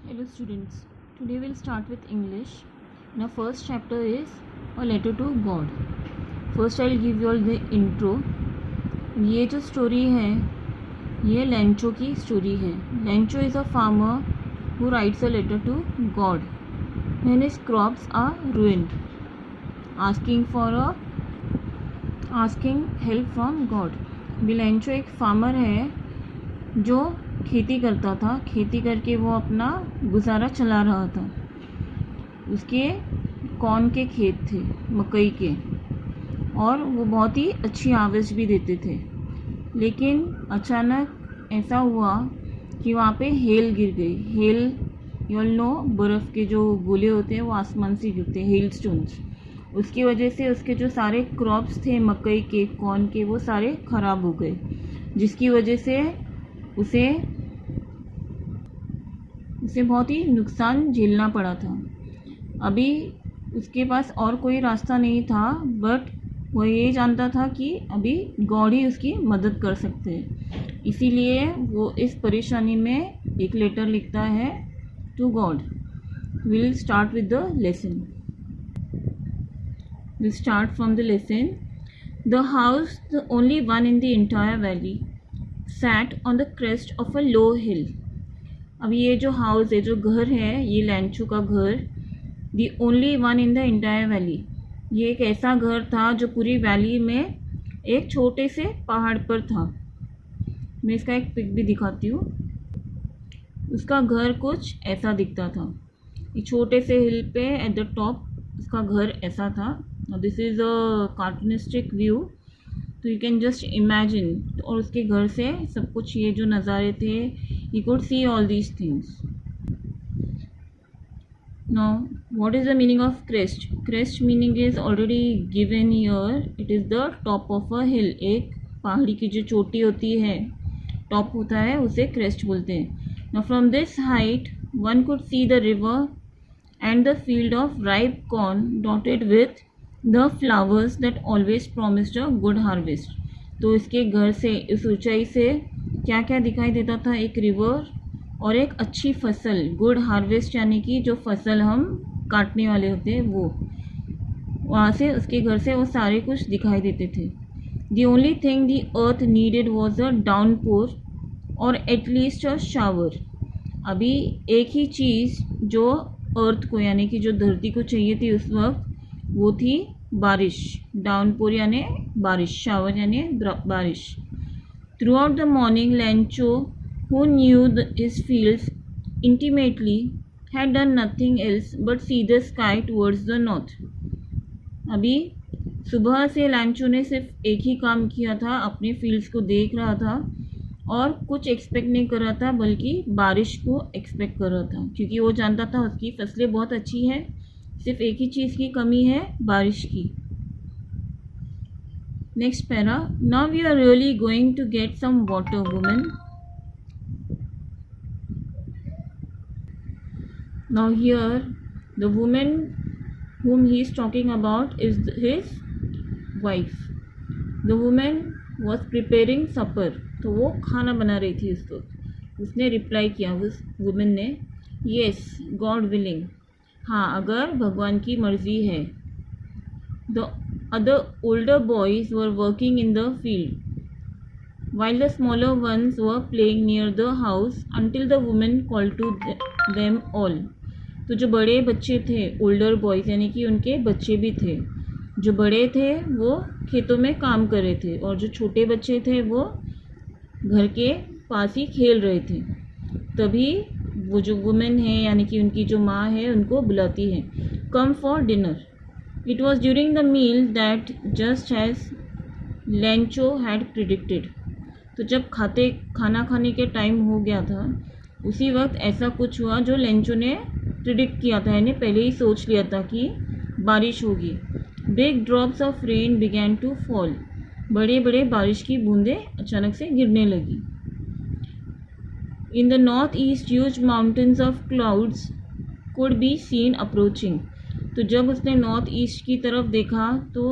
Hello students, today we'll start with English. Now first chapter is a letter to God. First I'll give you all the intro. ये जो story है ये Lencho की story है. Lencho is a farmer who writes a letter to God when his crops are ruined, asking help from God. Lencho एक farmer है जो खेती करता था. खेती करके वो अपना गुजारा चला रहा था. उसके कॉर्न के खेत थे, मकई के, और वो बहुत ही अच्छी हार्वेस्ट भी देते थे. लेकिन अचानक ऐसा हुआ कि वहाँ पे हेल गिर गई. हेल यू ऑल नो, बर्फ़ के जो गोले होते हैं वो आसमान से गिरते हैं, हेल स्टोन्स. उसकी वजह से उसके जो सारे क्रॉप्स थे मकई के, कॉर्न के, वो सारे ख़राब हो गए, जिसकी वजह से उसे बहुत ही नुकसान झेलना पड़ा था. अभी उसके पास और कोई रास्ता नहीं था, बट वो ये जानता था कि अभी गॉड ही उसकी मदद कर सकते हैं. इसीलिए वो इस परेशानी में एक लेटर लिखता है to God. Will start with the lesson. Will start from the lesson. The house, the only one in the entire valley, sat on the crest of a low hill. अब ये जो हाउस है, जो घर है, ये लेंचो का घर, the only one in the entire valley, ये एक ऐसा घर था जो पूरी वैली में एक छोटे से पहाड़ पर था. मैं इसका एक पिक भी दिखाती हूँ. उसका घर कुछ ऐसा दिखता था. एक छोटे से हिल पे एट द टॉप उसका घर ऐसा था. This is a cartoonistic view, तो यू कैन जस्ट इमेजिन. और उसके घर से सब कुछ ये जो नज़ारे थे, you could see all these things. Now what is the meaning of crest? Crest meaning is already given here. It is the top of a hill. एक पहाड़ी की जो चोटी होती है, टॉप होता है, उसे क्रेस्ट बोलते हैं. Now from this height one could see the river and the field of ripe corn dotted with the flowers that always promised a good harvest. तो इसके घर से, इस ऊंचाई से क्या क्या दिखाई देता था? एक रिवर और एक अच्छी फसल, गुड हार्वेस्ट, यानी कि जो फसल हम काटने वाले होते हैं वो. वहाँ से, उसके घर से वो सारे कुछ दिखाई देते थे. The only thing the earth needed was a downpour और एटलीस्ट अ शावर. अभी एक ही चीज़ जो अर्थ को, यानी कि जो धरती को चाहिए थी उस वक्त, वो थी बारिश. डाउनपोर यानी बारिश, शावर यानी बारिश. Through out the morning Lencho, who knew his fields intimately, had done nothing else but see the sky towards the north. अभी सुबह से लेंचो ने सिर्फ एक ही काम किया था, अपने फील्ड्स को देख रहा था और कुछ एक्सपेक्ट नहीं कर रहा था, बल्कि बारिश को एक्सपेक्ट कर रहा था, क्योंकि वो जानता था उसकी फसलें बहुत अच्छी हैं. सिर्फ एक ही चीज़ की कमी है, बारिश की. Next para. Now we are really going to get some water women. Now here the women whom he is talking about is his wife. The woman was preparing supper. तो वो खाना बना रही थी उस वक्त. उसने रिप्लाई किया, उस वुमेन ने, yes, God willing, हाँ, अगर भगवान की मर्ज़ी है. The other older boys were working in the field, while the smaller ones were playing near the house until the woman called to them all. तो जो बड़े बच्चे थे, ओल्डर बॉयज़, यानी कि उनके बच्चे भी थे. जो बड़े थे वो खेतों में काम कर रहे थे, और जो छोटे बच्चे थे वो घर के पास ही खेल रहे थे. तभी वो जो वुमेन है, यानी कि उनकी जो माँ है, उनको बुलाती है, come for dinner. It was during the meal that just as Lencho had predicted. तो जब खाना खाने के टाइम हो गया था, उसी वक्त ऐसा कुछ हुआ जो लेंचो ने प्रिडिक्ट किया था, यानी पहले ही सोच लिया था कि बारिश होगी. Big drops of rain began to fall. बड़े बड़े बारिश की बूंदें अचानक से गिरने लगी. In the northeast, huge mountains of clouds could be seen approaching. तो जब उसने नॉर्थ ईस्ट की तरफ देखा तो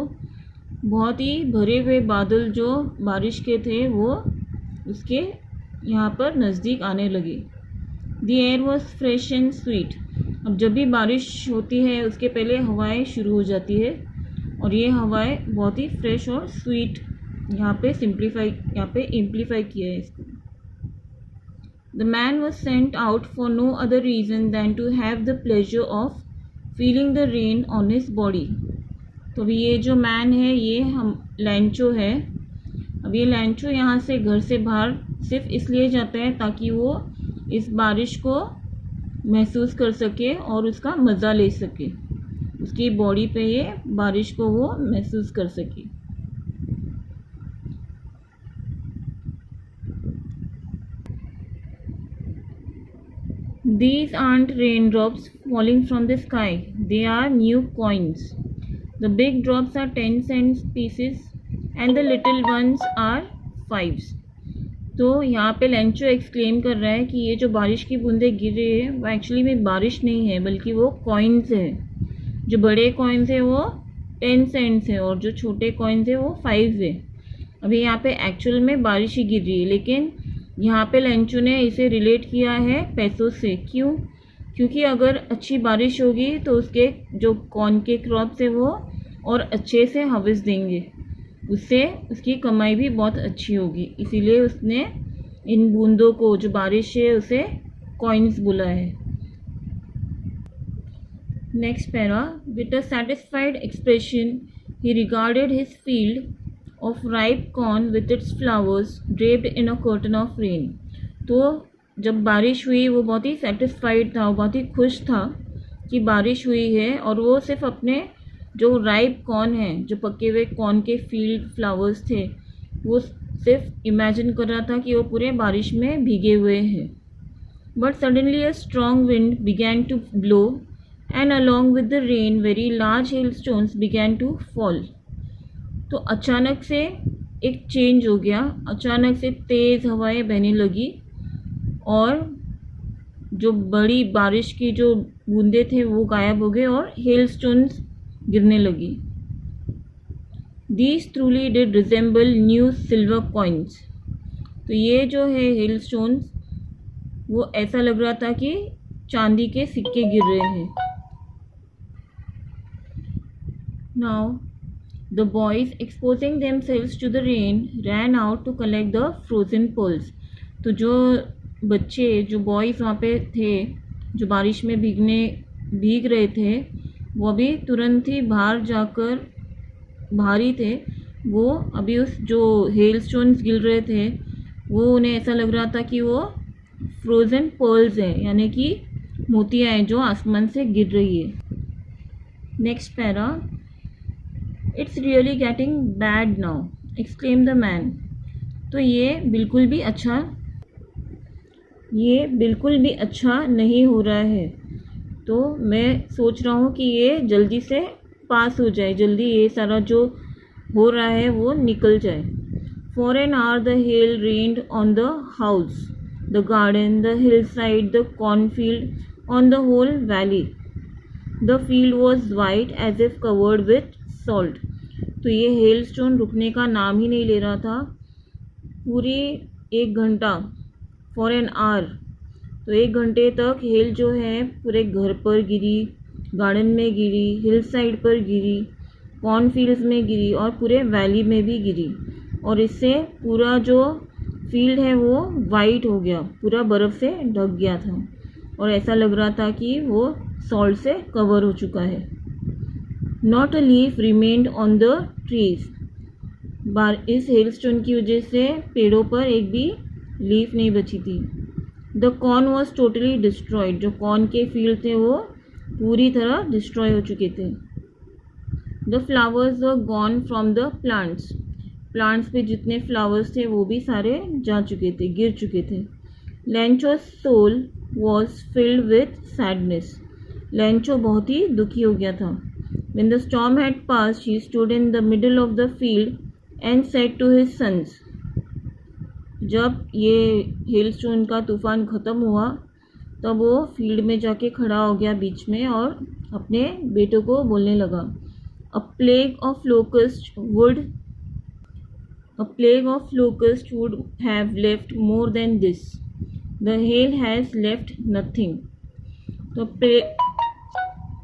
बहुत ही भरे हुए बादल जो बारिश के थे वो उसके यहाँ पर नज़दीक आने लगे. The air was fresh and sweet. अब जब भी बारिश होती है उसके पहले हवाएं शुरू हो जाती है और ये हवाएं बहुत ही फ्रेश और स्वीट यहाँ पे एम्प्लीफाई किया है इसको। The man was sent out for no other reason than to have the pleasure of feeling the rain on his body. तो अभी ये जो मैन है ये लैंचो है। अब ये लैंचो यहाँ से घर से बाहर सिर्फ इसलिए जाता है ताकि वो इस बारिश को महसूस कर सके और उसका मज़ा ले सके, उसकी बॉडी पे ये बारिश को वो महसूस कर सके। These aren't raindrops falling from the sky, they are new coins. The big drops are 10 cents pieces and the little ones are 5s. तो यहाँ पे लेंचो एक्सक्लेम कर रहा है कि ये जो बारिश की बूंदें गिर रही है वो एक्चुअली में बारिश नहीं है बल्कि वो कॉइन्स है। जो बड़े कॉइन्स है वो 10 सेंट्स है और जो छोटे कॉइन्स है वो 5 है। अभी यहाँ पे एक्चुअल में बारिश ही गिर रही है, लेकिन यहाँ पे लेंचो ने इसे रिलेट किया है पैसों से। क्यों? क्योंकि अगर अच्छी बारिश होगी तो उसके जो कॉर्न के क्रॉप्स है वो और अच्छे से हार्वेस्ट देंगे, उससे उसकी कमाई भी बहुत अच्छी होगी। इसीलिए उसने इन बूंदों को जो बारिश है उसे कॉइन्स बोला है। Next para, with a satisfied expression he regarded his field of ripe corn with its flowers draped in a curtain of rain. तो जब बारिश हुई वो बहुत ही सेटिस्फाइड था, वो बहुत ही खुश था कि बारिश हुई है और वो सिर्फ अपने जो राइप कॉर्न है, जो पके हुए कॉर्न के फील्ड फ्लावर्स थे, वो सिर्फ इमेजिन कर रहा था कि वो पूरे बारिश में भीगे हुए हैं। But suddenly a strong wind began to blow and along with the rain very large hail stones began to fall. तो अचानक से एक चेंज हो गया, अचानक से तेज़ हवाएं बहने लगी और जो बड़ी बारिश की जो बूंदे थे वो गायब हो गए और हेल स्टोन्स गिरने लगी। These truly did resemble new silver coins। तो ये जो है हेल स्टोन्स वो ऐसा लग रहा था कि चांदी के सिक्के गिर रहे हैं। Now the boys, exposing themselves to the rain, ran out to collect the frozen pearls। तो जो बच्चे, जो बॉयज़ वहाँ पे थे, जो बारिश में भीग रहे थे, वो अभी तुरंत ही बाहर जाकर, बाहरी थे वो, अभी उस जो हेल स्टोन्स गिर रहे थे वो उन्हें ऐसा लग रहा था कि वो फ्रोज़न पर्ल्स हैं, यानी कि मोतियाँ हैं जो आसमान से गिर रही है। Next para, it's really getting bad now exclaim the man. तो ये बिल्कुल भी अच्छा नहीं हो रहा है। तो मैं सोच रहा हूँ कि ये जल्दी से पास हो जाए, जल्दी ये सारा जो हो रहा है वो निकल जाए। For an hour the hail rained on the house, the garden, the hill side, the cornfield, on the whole valley. The field was white as if covered with salt. तो ये हेल स्टोन रुकने का नाम ही नहीं ले रहा था। पूरी 1 घंटा, फॉर एन आवर, तो 1 घंटे तक हेल जो है पूरे घर पर गिरी, गार्डन में गिरी, हिल साइड पर गिरी, कॉर्नफील्ड्स में गिरी और पूरे वैली में भी गिरी। और इससे पूरा जो फील्ड है वो वाइट हो गया, पूरा बर्फ़ से ढक गया था और ऐसा लग रहा था कि वो सॉल्ट से कवर हो चुका है। Not a leaf remained on the trees. इस हेल स्टोन की वजह से पेड़ों पर एक भी लीफ नहीं बची थी। The corn was totally destroyed. जो कॉर्न के फील्ड थे वो पूरी तरह डिस्ट्रॉय हो चुके थे। The flowers were gone from the plants. Plants पे जितने फ्लावर्स थे वो भी सारे जा चुके थे, गिर चुके थे। Lencho's soul was filled with sadness. Lencho बहुत ही दुखी हो गया था। When the storm had passed, he stood in the middle of the field and said to his sons। जब ये हेलस्टोन का तूफ़ान ख़त्म हुआ तब वो फील्ड में जाके खड़ा हो गया बीच में और अपने बेटों को बोलने लगा, A plague of locusts would have left more than this। The hill has left nothing. तो